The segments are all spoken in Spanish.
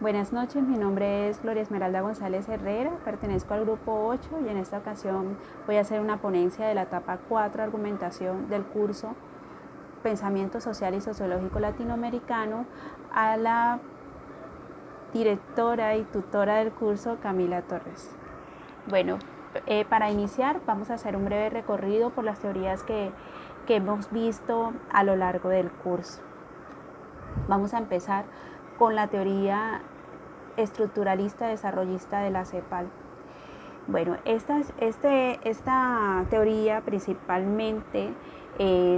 Buenas noches, mi nombre es Gloria Esmeralda González Herrera, pertenezco al grupo 8 y en esta ocasión voy a hacer una ponencia de la etapa 4, argumentación del curso Pensamiento Social y Sociológico Latinoamericano, a la directora y tutora del curso, Camila Torres. Bueno, para iniciar vamos a hacer un breve recorrido por las teorías que hemos visto a lo largo del curso. Vamos a empezar con la teoría estructuralista desarrollista de la CEPAL. Bueno, esta teoría principalmente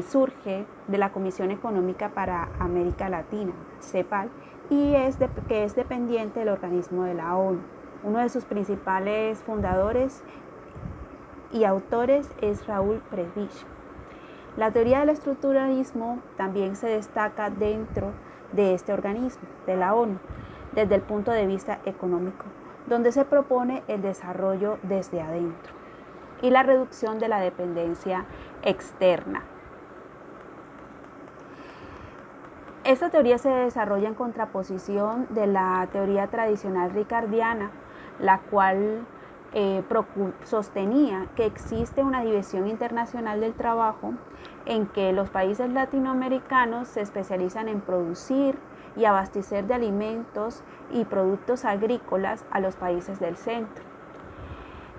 surge de la Comisión Económica para América Latina, CEPAL, y que es dependiente del organismo de la ONU. Uno de sus principales fundadores y autores es Raúl Prebisch. La teoría del estructuralismo también se destaca dentro de este organismo, de la ONU, desde el punto de vista económico, donde se propone el desarrollo desde adentro y la reducción de la dependencia externa. Esta teoría se desarrolla en contraposición de la teoría tradicional ricardiana, la cual sostenía que existe una división internacional del trabajo en que los países latinoamericanos se especializan en producir y abastecer de alimentos y productos agrícolas a los países del centro.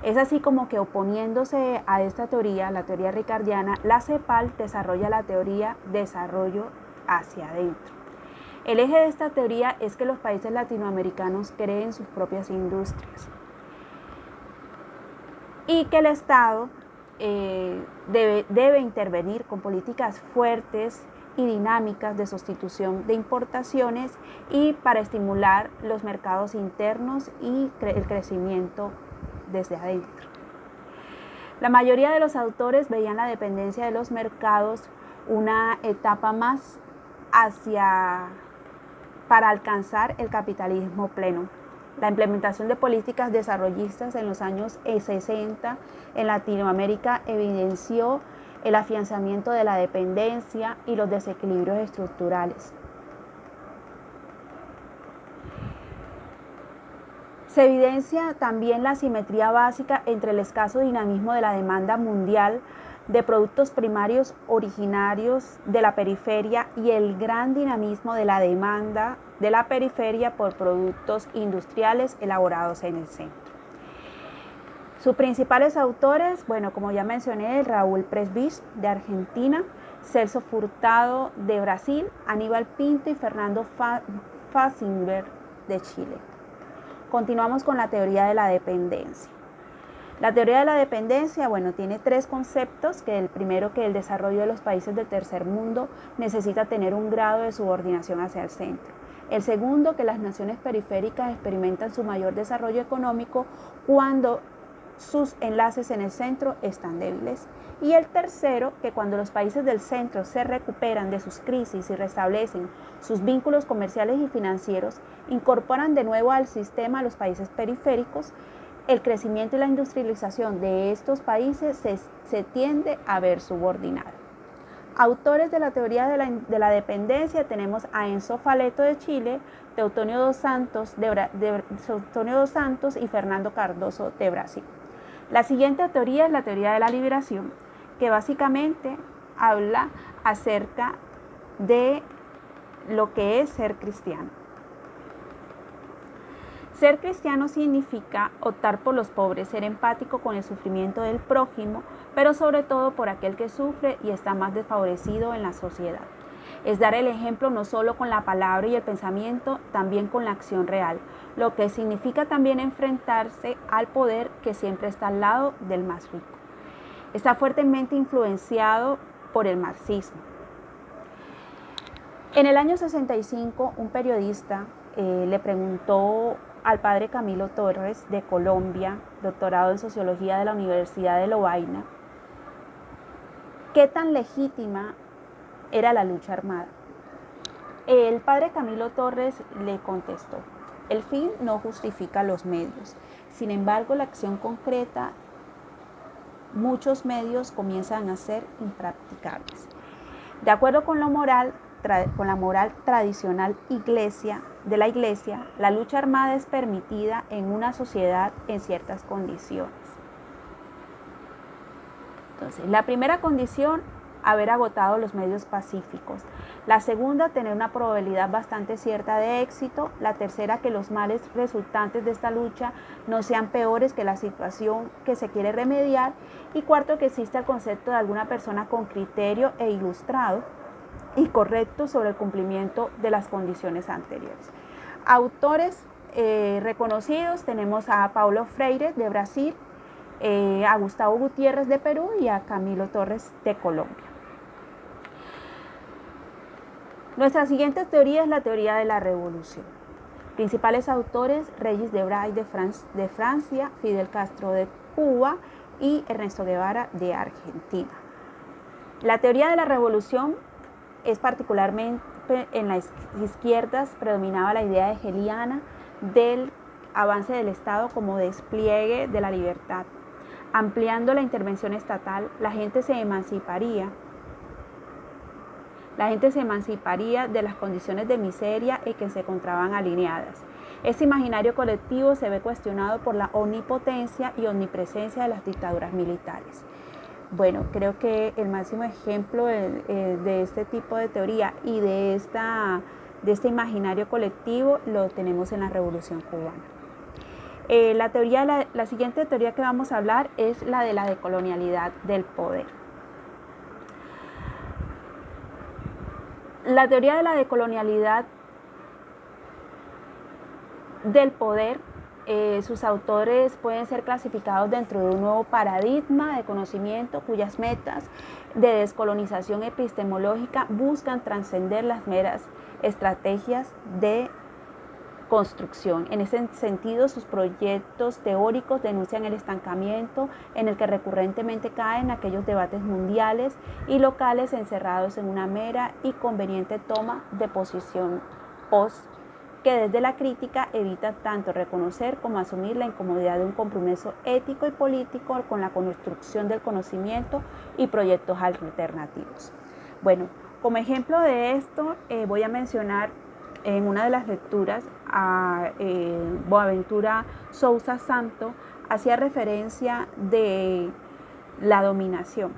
Es así como que oponiéndose a esta teoría, la teoría ricardiana, la CEPAL desarrolla la teoría desarrollo hacia adentro. El eje de esta teoría es que los países latinoamericanos creen sus propias industrias y que el Estado debe intervenir con políticas fuertes y dinámicas de sustitución de importaciones y para estimular los mercados internos y el crecimiento desde adentro. La mayoría de los autores veían la dependencia de los mercados una etapa más para alcanzar el capitalismo pleno. La implementación de políticas desarrollistas en los años 60 en Latinoamérica evidenció el afianzamiento de la dependencia y los desequilibrios estructurales. Se evidencia también la asimetría básica entre el escaso dinamismo de la demanda mundial de productos primarios originarios de la periferia y el gran dinamismo de la demanda de la periferia por productos industriales elaborados en el centro. Sus principales autores, bueno, como ya mencioné, Raúl Prebisch de Argentina, Celso Furtado de Brasil, Aníbal Pinto y Fernando Faisenberg de Chile. Continuamos con la teoría de la dependencia. La teoría de la dependencia, bueno, tiene tres conceptos, que el primero, que el desarrollo de los países del tercer mundo necesita tener un grado de subordinación hacia el centro. El segundo, que las naciones periféricas experimentan su mayor desarrollo económico cuando sus enlaces en el centro están débiles. Y el tercero, que cuando los países del centro se recuperan de sus crisis y restablecen sus vínculos comerciales y financieros, incorporan de nuevo al sistema a los países periféricos, el crecimiento y la industrialización de estos países se tiende a ver subordinado. Autores de la teoría de la dependencia tenemos a Enzo Faleto de Chile, Teutónio dos Santos y Fernando Cardoso de Brasil. La siguiente teoría es la teoría de la liberación, que básicamente habla acerca de lo que es ser cristiano. Ser cristiano significa optar por los pobres, ser empático con el sufrimiento del prójimo, pero sobre todo por aquel que sufre y está más desfavorecido en la sociedad. Es dar el ejemplo no solo con la palabra y el pensamiento, también con la acción real, lo que significa también enfrentarse al poder que siempre está al lado del más rico. Está fuertemente influenciado por el marxismo. En el año 65, un periodista le preguntó al padre Camilo Torres de Colombia, doctorado en Sociología de la Universidad de Lovaina, ¿qué tan legítima era la lucha armada? El padre Camilo Torres le contestó: el fin no justifica los medios. Sin embargo, la acción concreta, muchos medios comienzan a ser impracticables. De acuerdo con la moral tradicional iglesia, de la Iglesia, la lucha armada es permitida en una sociedad en ciertas condiciones. Entonces, la primera condición, haber agotado los medios pacíficos. La segunda, tener una probabilidad bastante cierta de éxito. La tercera, que los males resultantes de esta lucha no sean peores que la situación que se quiere remediar. Y cuarto, que exista el concepto de alguna persona con criterio e ilustrado y correcto sobre el cumplimiento de las condiciones anteriores. Autores reconocidos tenemos a Paulo Freire de Brasil, a Gustavo Gutiérrez de Perú y a Camilo Torres de Colombia. Nuestra siguiente teoría es la teoría de la revolución. Principales autores: Regis Debray de Francia, Fidel Castro de Cuba y Ernesto Guevara de Argentina. La teoría de la revolución es particularmente en las izquierdas, predominaba la idea hegeliana del avance del Estado como despliegue de la libertad. Ampliando la intervención estatal, la gente se emanciparía de las condiciones de miseria en que se encontraban alineadas. Este imaginario colectivo se ve cuestionado por la omnipotencia y omnipresencia de las dictaduras militares. Bueno, creo que el máximo ejemplo de este tipo de teoría y de este imaginario colectivo lo tenemos en la Revolución Cubana. La siguiente teoría que vamos a hablar es la de la decolonialidad del poder. La teoría de la decolonialidad del poder, sus autores pueden ser clasificados dentro de un nuevo paradigma de conocimiento cuyas metas de descolonización epistemológica buscan trascender las meras estrategias de construcción. En ese sentido, sus proyectos teóricos denuncian el estancamiento en el que recurrentemente caen aquellos debates mundiales y locales encerrados en una mera y conveniente toma de posición que desde la crítica evita tanto reconocer como asumir la incomodidad de un compromiso ético y político con la construcción del conocimiento y proyectos alternativos. Bueno, como ejemplo de esto voy a mencionar en una de las lecturas a Boaventura Sousa Santo, hacía referencia de la dominación.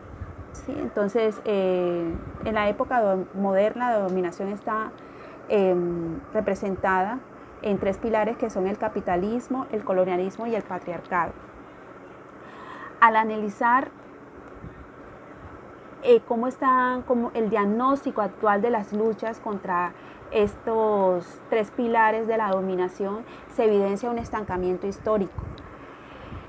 ¿Sí? Entonces, en la época moderna, la dominación está representada en tres pilares que son el capitalismo, el colonialismo y el patriarcado. Al analizar cómo el diagnóstico actual de las luchas contra estos tres pilares de la dominación, se evidencia un estancamiento histórico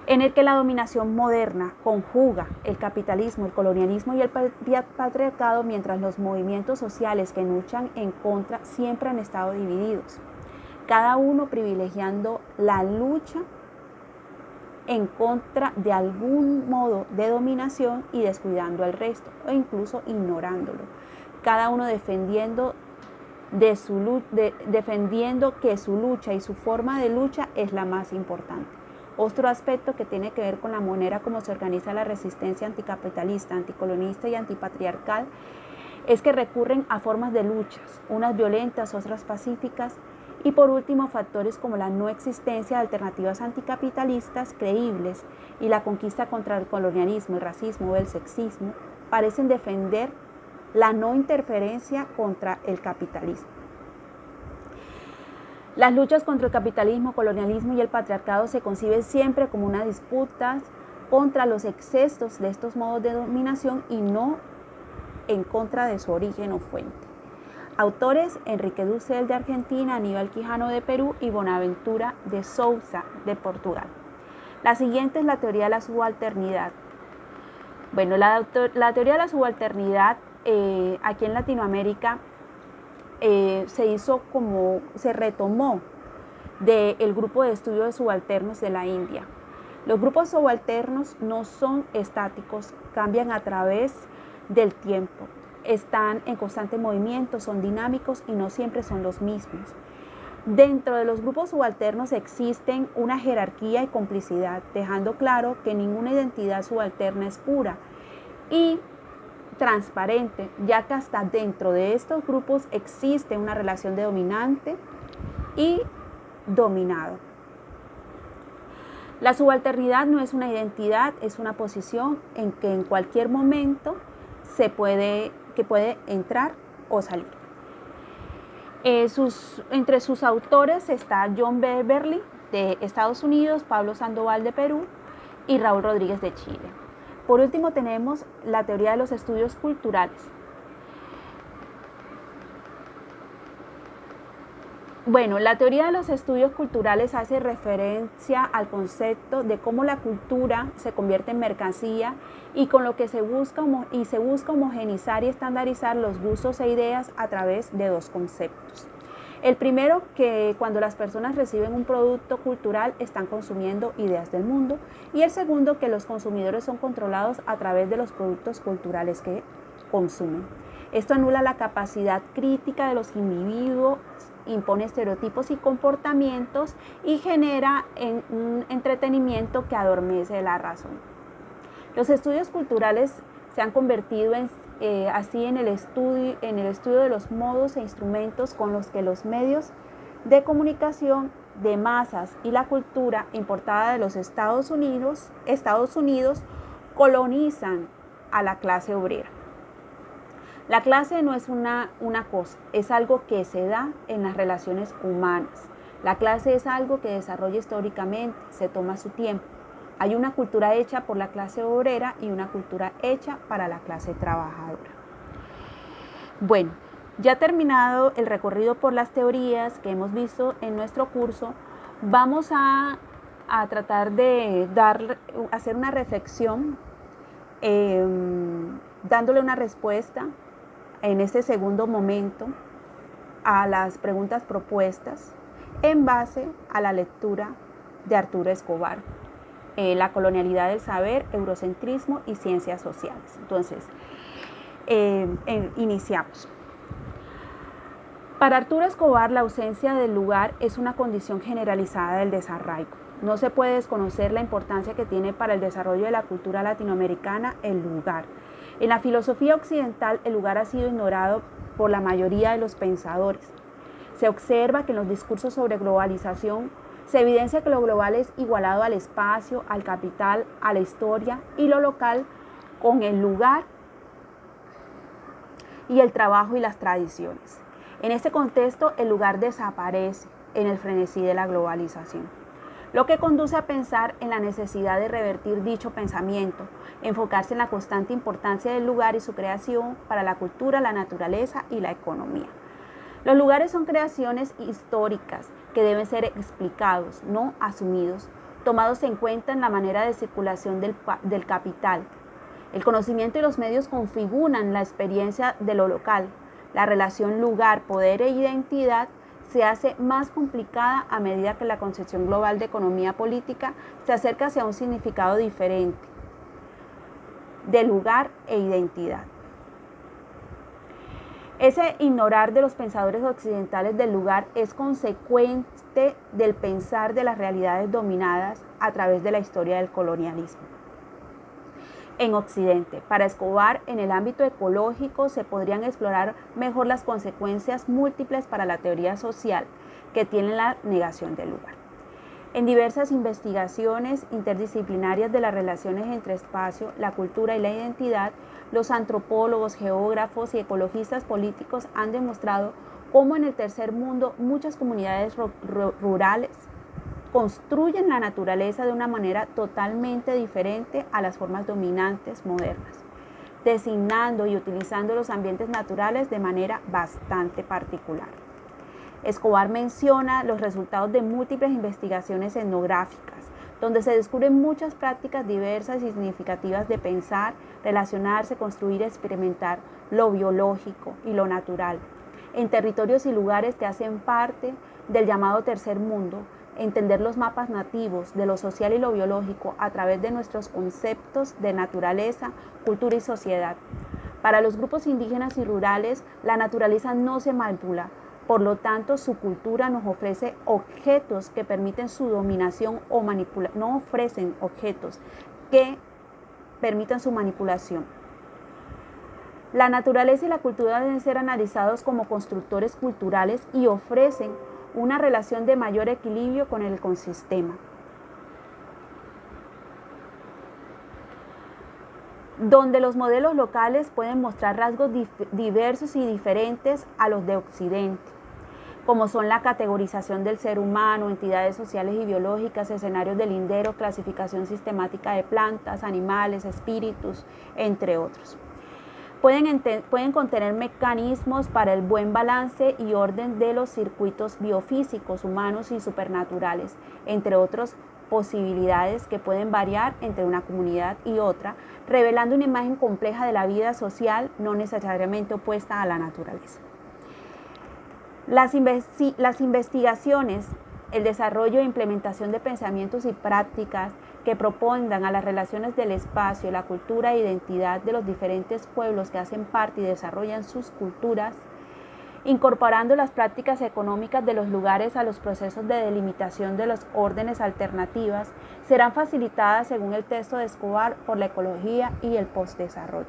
en el que la dominación moderna conjuga el capitalismo, el colonialismo y el patriarcado, mientras los movimientos sociales que luchan en contra siempre han estado divididos, cada uno privilegiando la lucha en contra de algún modo de dominación y descuidando al resto o incluso ignorándolo, cada uno defendiendo que su lucha y su forma de lucha es la más importante. Otro aspecto que tiene que ver con la manera como se organiza la resistencia anticapitalista, anticolonista y antipatriarcal es que recurren a formas de luchas, unas violentas, otras pacíficas, y por último factores como la no existencia de alternativas anticapitalistas creíbles y la conquista contra el colonialismo, el racismo o el sexismo parecen defender la no interferencia contra el capitalismo. Las luchas contra el capitalismo, colonialismo y el patriarcado se conciben siempre como una disputa contra los excesos de estos modos de dominación y no en contra de su origen o fuente. Autores: Enrique Dussel de Argentina, Aníbal Quijano de Perú y Bonaventura de Sousa de Portugal. La siguiente es la teoría de la subalternidad. Bueno, la teoría de la subalternidad aquí en Latinoamérica se retomó del grupo de estudio de subalternos de la India. Los grupos subalternos no son estáticos, cambian a través del tiempo, están en constante movimiento, son dinámicos y no siempre son los mismos. Dentro de los grupos subalternos existen una jerarquía y complicidad, dejando claro que ninguna identidad subalterna es pura y transparente, ya que hasta dentro de estos grupos existe una relación de dominante y dominado. La subalternidad no es una identidad, es una posición en que en cualquier momento puede entrar o salir. Entre sus autores está John Beverly de Estados Unidos, Pablo Sandoval de Perú y Raúl Rodríguez de Chile. Por último tenemos la teoría de los estudios culturales. Bueno, la teoría de los estudios culturales hace referencia al concepto de cómo la cultura se convierte en mercancía y con lo que se busca homogeneizar y estandarizar los gustos e ideas a través de dos conceptos. El primero, que cuando las personas reciben un producto cultural están consumiendo ideas del mundo, y el segundo, que los consumidores son controlados a través de los productos culturales que consumen. Esto anula la capacidad crítica de los individuos, impone estereotipos y comportamientos y genera un entretenimiento que adormece la razón. Los estudios culturales se han convertido así en el estudio de los modos e instrumentos con los que los medios de comunicación de masas y la cultura importada de los Estados Unidos colonizan a la clase obrera. La clase no es una cosa, es algo que se da en las relaciones humanas. La clase es algo que desarrolla históricamente, se toma su tiempo. Hay una cultura hecha por la clase obrera y una cultura hecha para la clase trabajadora. Bueno, ya terminado el recorrido por las teorías que hemos visto en nuestro curso, vamos a tratar de hacer una reflexión, dándole una respuesta en este segundo momento a las preguntas propuestas en base a la lectura de Arturo Escobar, La colonialidad del saber, eurocentrismo y ciencias sociales. Entonces, iniciamos. Para Arturo Escobar, la ausencia del lugar es una condición generalizada del desarraigo. No se puede desconocer la importancia que tiene para el desarrollo de la cultura latinoamericana el lugar. En la filosofía occidental, el lugar ha sido ignorado por la mayoría de los pensadores. Se observa que en los discursos sobre globalización se evidencia que lo global es igualado al espacio, al capital, a la historia, y lo local con el lugar y el trabajo y las tradiciones. En este contexto, el lugar desaparece en el frenesí de la globalización, lo que conduce a pensar en la necesidad de revertir dicho pensamiento, enfocarse en la constante importancia del lugar y su creación para la cultura, la naturaleza y la economía. Los lugares son creaciones históricas que deben ser explicados, no asumidos, tomados en cuenta en la manera de circulación del capital. El conocimiento y los medios configuran la experiencia de lo local. La relación lugar, poder e identidad se hace más complicada a medida que la concepción global de economía política se acerca hacia un significado diferente de lugar e identidad. Ese ignorar de los pensadores occidentales del lugar es consecuente del pensar de las realidades dominadas a través de la historia del colonialismo. En Occidente, para Escobar, en el ámbito ecológico se podrían explorar mejor las consecuencias múltiples para la teoría social que tiene la negación del lugar. En diversas investigaciones interdisciplinarias de las relaciones entre espacio, la cultura y la identidad, los antropólogos, geógrafos y ecologistas políticos han demostrado cómo en el tercer mundo muchas comunidades rurales construyen la naturaleza de una manera totalmente diferente a las formas dominantes modernas, designando y utilizando los ambientes naturales de manera bastante particular. Escobar menciona los resultados de múltiples investigaciones etnográficas, donde se descubren muchas prácticas diversas y significativas de pensar, relacionarse, construir y experimentar lo biológico y lo natural, en territorios y lugares que hacen parte del llamado tercer mundo. Entender los mapas nativos de lo social y lo biológico a través de nuestros conceptos de naturaleza, cultura y sociedad. Para los grupos indígenas y rurales, la naturaleza no se manipula, por lo tanto su cultura nos ofrece objetos que permiten su dominación o manipulación, no ofrecen objetos que permitan su manipulación. La naturaleza y la cultura deben ser analizados como constructores culturales y ofrecen una relación de mayor equilibrio con el ecosistema, donde los modelos locales pueden mostrar rasgos diversos y diferentes a los de Occidente, como son la categorización del ser humano, entidades sociales y biológicas, escenarios de lindero, clasificación sistemática de plantas, animales, espíritus, entre otros. Pueden contener mecanismos para el buen balance y orden de los circuitos biofísicos, humanos y supernaturales, entre otras posibilidades que pueden variar entre una comunidad y otra, revelando una imagen compleja de la vida social no necesariamente opuesta a la naturaleza. Las investigaciones, el desarrollo e implementación de pensamientos y prácticas que propongan a las relaciones del espacio, la cultura e identidad de los diferentes pueblos que hacen parte y desarrollan sus culturas, incorporando las prácticas económicas de los lugares a los procesos de delimitación de las órdenes alternativas, serán facilitadas, según el texto de Escobar, por la ecología y el postdesarrollo.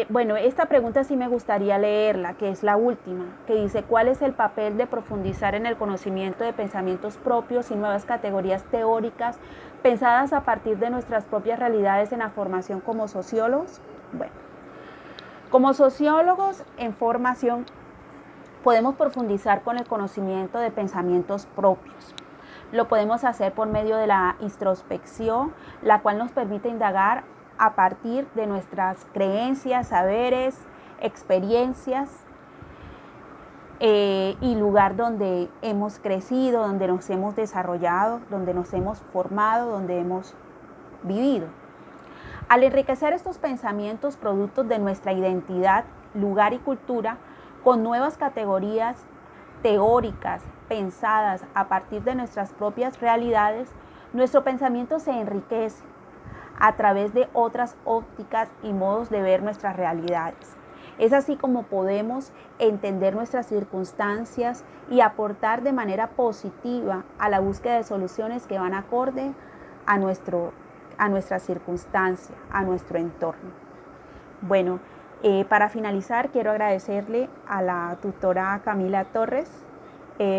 Bueno, esta pregunta sí me gustaría leerla, que es la última, que dice: ¿cuál es el papel de profundizar en el conocimiento de pensamientos propios y nuevas categorías teóricas pensadas a partir de nuestras propias realidades en la formación como sociólogos? Bueno, como sociólogos en formación podemos profundizar con el conocimiento de pensamientos propios. Lo podemos hacer por medio de la introspección, la cual nos permite indagar a partir de nuestras creencias, saberes, experiencias y lugar donde hemos crecido, donde nos hemos desarrollado, donde nos hemos formado, donde hemos vivido. Al enriquecer estos pensamientos productos de nuestra identidad, lugar y cultura con nuevas categorías teóricas pensadas a partir de nuestras propias realidades, nuestro pensamiento se enriquece a través de otras ópticas y modos de ver nuestras realidades. Es así como podemos entender nuestras circunstancias y aportar de manera positiva a la búsqueda de soluciones que van acorde a nuestra circunstancia, a nuestro entorno. Bueno, para finalizar, quiero agradecerle a la tutora Camila Torres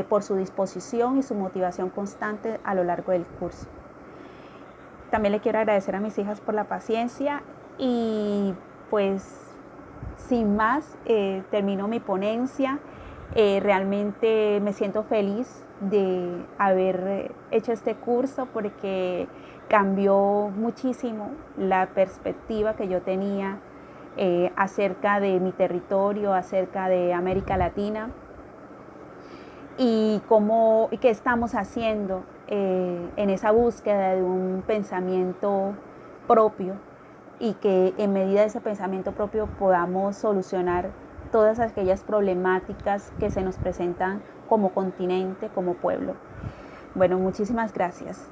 por su disposición y su motivación constante a lo largo del curso. También le quiero agradecer a mis hijas por la paciencia y pues sin más termino mi ponencia. Realmente me siento feliz de haber hecho este curso porque cambió muchísimo la perspectiva que yo tenía acerca de mi territorio, acerca de América Latina y qué estamos haciendo en esa búsqueda de un pensamiento propio y que en medida de ese pensamiento propio podamos solucionar todas aquellas problemáticas que se nos presentan como continente, como pueblo. Bueno, muchísimas gracias.